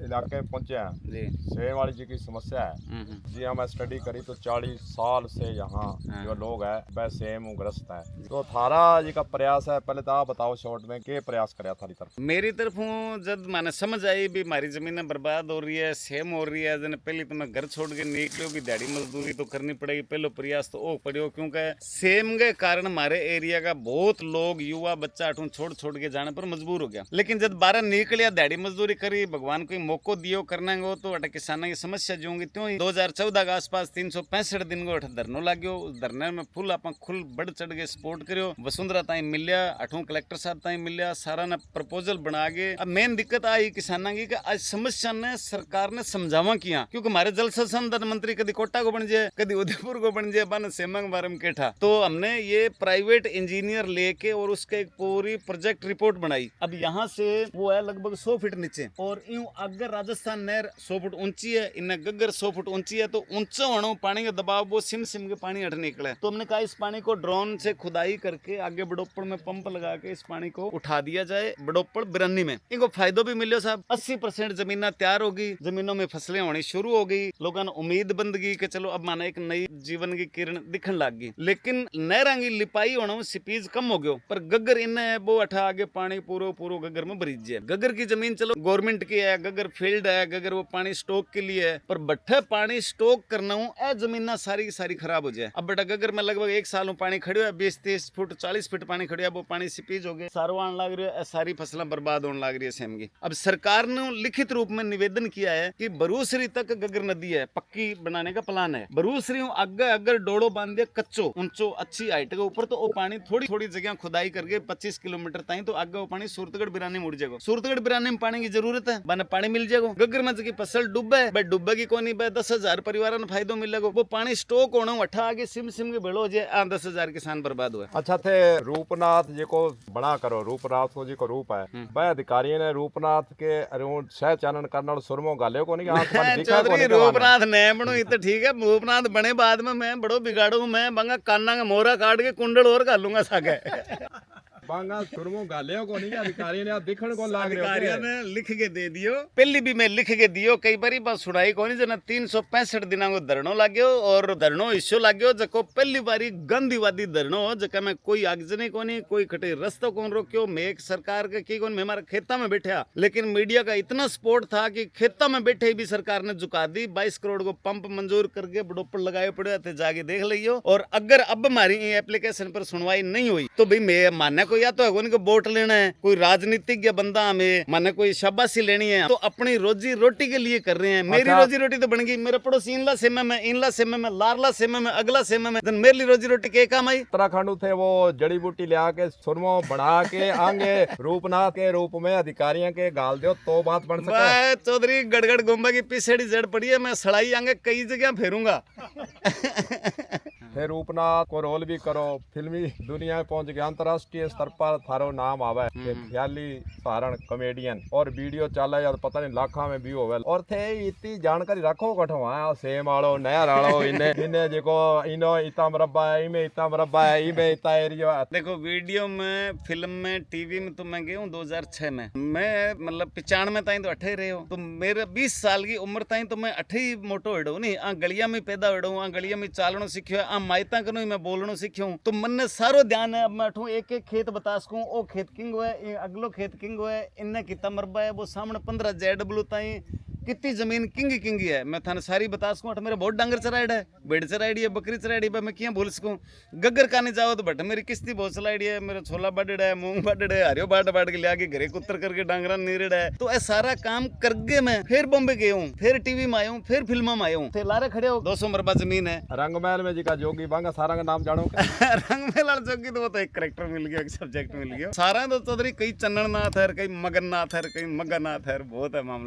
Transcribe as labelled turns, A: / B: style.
A: इलाके में पहुंचे हैं
B: जी।
A: सेम वाली जी की समस्या है जी। हाँ, मैं स्टडी करी तो 40 साल से यहाँ जो लोग है वह सेम ग्रस्त है। तो थारा जी का प्रयास है, पहले तो आप बताओ शॉर्ट में क्या प्रयास कराया थारी तरफ?
B: मेरी तरफ हूँ जब मैंने समझ आई भी हमारी जमीन बर्बाद हो रही है, सेम हो रही है, जन पहले तो मैं घर छोड़ के निकलो भी दिहाड़ी मजदूरी तो करनी पड़ेगी। पहले प्रयास तो ओ पड़ो क्योंकि सेम के कारण हमारे एरिया का बहुत लोग युवा बच्चा अठूं छोड़ के जाने पर मजबूर हो गया। लेकिन जब बारह निकलिया दिहाड़ी मजदूरी करी, भगवान को मौको दियो करना गो तो अटे किसाना की समस्या जो होंगी त्यों ही 2014 के आसपास 365 दिन को अठे धरनो लाग्यो। उस धरने में फुल आप खुल बढ़ चढ़ के सपोर्ट करो। वसुंधरा ताई मिलिया, अठों कलेक्टर साहब ताई मिलिया, सारा ने प्रपोजल बना के। अब मेन दिक्कत आई किसाना की आज समस्या ने सरकार ने समझावा किया, क्योंकि हमारे जल संसाधन मंत्री कभी कोटा को बन जाए, कभी उदयपुर को बन जाए, बन सेमा के बारे में केठा। तो हमने ये प्राइवेट इंजीनियर लेके और उसके एक पूरी प्रोजेक्ट रिपोर्ट बनाई। अब यहाँ से वो है लगभग 100 फीट नीचे और यूं अगर राजस्थान नहर 100 फुट ऊंची है, इन्हें गग्गर 100 फुट ऊंची है, तो ऊंचा होना पानी का दबाव वो सिम के पानी हट निकले। तो हमने कहा इस पानी को ड्रोन से खुदाई करके आगे बड़ोपड़ में पंप लगा के इस पानी को उठा दिया जाए बड़ोपड़ बिरानी में। इनको फायदो भी मिलो साहब। 80% जमीन तैयार होगी, जमीनों में फसलें होनी शुरू हो गई, लोगों ने उम्मीद बंद गई कि चलो अब माना एक नई जीवन की किरण दिखन लग गई। लेकिन नहर की लिपाई होना स्पीज कम हो गयो, पर गग्गर इन्हें वो अठा आगे पानी पूरो गग्गर में भरीज जाए। गग्गर की जमीन चलो गवर्नमेंट की है, गग्गर फील्ड है, गग्गर वो पानी स्टॉक के लिए है, पर बट्ठे पानी स्टॉक करना हूँ ए जमीन सारी सारी खराब हो जाए। अब बेटा गग्गर में लगभग 1 साल पानी खड़ो है, 20-30 फुट 40 फीट पानी खड़ो है, वो पानी सीपीज हो गए, सारवान लग रही है, सारी फसलें बर्बाद होने लग रही है सेम की। अब सरकार ने लिखित रूप में निवेदन किया है कि बरूसरी तक गग्गर नदी है, पक्की बनाने का प्लान है। बरूसरी आगे अगर डोड़ो बांध दिया कच्चो ऊंचो अच्छी हाइट के ऊपर, तो वो पानी थोड़ी थोड़ी जगह खुदाई करके 25 किलोमीटर तक, तो आगे वो पानी सूरतगढ़ बिरानी मुड़ जाएगा। सूरतगढ़ बिरानी में पानी की जरूरत है, बना पानी मिल जाएगा। गग्गर में की फसल डूबे भाई डूबेगी कोनी भाई 10,000 परिवार ने फायदो मिलेगा। वो पानी स्टॉक होना अठा आगे सिम के बेड़ो हो जाए, 10,000 किसान बर्बाद हुए।
A: अच्छा थे रूपनाथ जी को बना करो, रूपनाथ को जी को रूप है भाई अधिकारी ने रूपनाथ के अरुण सह चानन करना सुरमो गाले को नहीं आंख में दिखा को नहीं।
B: रूपनाथ ने बनो तो ठीक है, रूपनाथ बने बाद में मैं बड़ो बिगाड़ू, मैं बंगा काना का मोरा काट के कुंडल और घालूंगा सागे
A: बांगा सुरमो गालियों को नहीं अधिकारी ने दिखण को लाग रहे
B: अधिकारियों ने लिख के दे दियो। पहली भी मैं लिख के दियो, कई बारी बात सुनाई को नहीं जना 365 दिनों को धरनो लाग्यो और धरनो इश्यो लाग्यो जको पहली बारी गंदीवादी धरनो जका में कोई आगजनी को नहीं, कोई खटे रास्ता कौन रोक्यो। मैं एक सरकार के की कौन मैं हमारा खेता में बैठा, लेकिन मीडिया का इतना सपोर्ट था कि खेता में बैठे भी सरकार ने झुका दी। 22 करोड़ को पंप मंजूर करके बड़ोपड़ लगाए पड़े थे, जाके देख लियो। और अगर अब हमारी एप्लीकेशन पर सुनवाई नहीं हुई तो भाई मैं मानने को या तो उनको वोट लेना है, कोई राजनीतिक बंदा हमें माने कोई शाबाशी लेनी है, तो अपनी रोजी रोटी के लिए कर रहे हैं। मेरी रोजी रोटी तो बन गई, मेरा पड़ोसी इनला सेमे में, इनला सेमे में, लारला सेमे में, अगला सेमे में, मेरी रोजी रोटी के काम आई।
A: उत्तराखंड थे वो जड़ी बूटी ले आके सुरमो बना के आगे रूपनाथ के रूप में अधिकारियों के गाल दो तो बात बन सके।
B: चौधरी गड़गड़ गोम्बा की पिछड़ी जड़ पड़ी है, मैं सड़ाई आगे कई जगह फेरूंगा
A: फिर रूपनाथ को रोल भी करो, फिल्मी दुनिया में पहुंच गया, अंतरराष्ट्रीय स्तर पर थारो नाम आवे, ख्याली सहारण कॉमेडियन और वीडियो चला या पता नहीं लाखा में व्यू होवे। और थे इतनी जानकारी रखो कठो है सेम आलो नहर आलो इने जेको इनो इतना मरबा है, इमे इतना मरबा है, इमे इतना एरिया है।
B: देखो वीडियो में, फिल्म में, टीवी में तो मैं गया हूँ 2006 में, मैं मतलब 95 ताई तो अठे रहे हो, तो मेरे 20 साल की उम्र ताई तो मैं अठे ही मोटो हेडो नहीं, आ गलिया में पैदा हेडो, आ गलिया में चालनो सीखियो, आ माइता कनो मैं बोलनो सीखियो, तो मन ने सारो ध्यान है। अब मैं अठू एक एक खेत बता सकूं, ओ खेत किंग है, अगलो खेत किंग है, इन्ने कितना मरबा है, वो सामने 15 जेडब्ल्यू ताई कितनी जमीन किंग है, मैं थाने सारी बता सकूं। मेरे बहुत डांगर चराइड है, भेड़ चराइडी है, बकरी चराइडी है, मैं क्या बोल सकूं। गग्गर काने जाओ तो बट मेरी किस्ती बहुत चलाइडी है, मेरा छोला बाडड़ है, मूंग बाडड़ है, हरियो बाट के ले आके घरे कुतर करके डांगरा नीरड़ है। तो ऐसा सारा काम करके मैं फिर बॉम्बे गया हूँ, फिर टीवी में आया हूँ, फिर फिल्म में आया हूँ, फिर लारे खड़े हो 200 मरबा जमीन है।
A: रंगमहल में जी का जोगी बांगा सारा का नाम जानो
B: रंगमहल जोगी तो वो तो एक करेक्टर मिल गया, एक सब्जेक्ट मिल गया। सारा तो चौधरी कई चन्नन नाथ है, कई मगन नाथ है, कई मगन नाथ है, बहुत है मामला।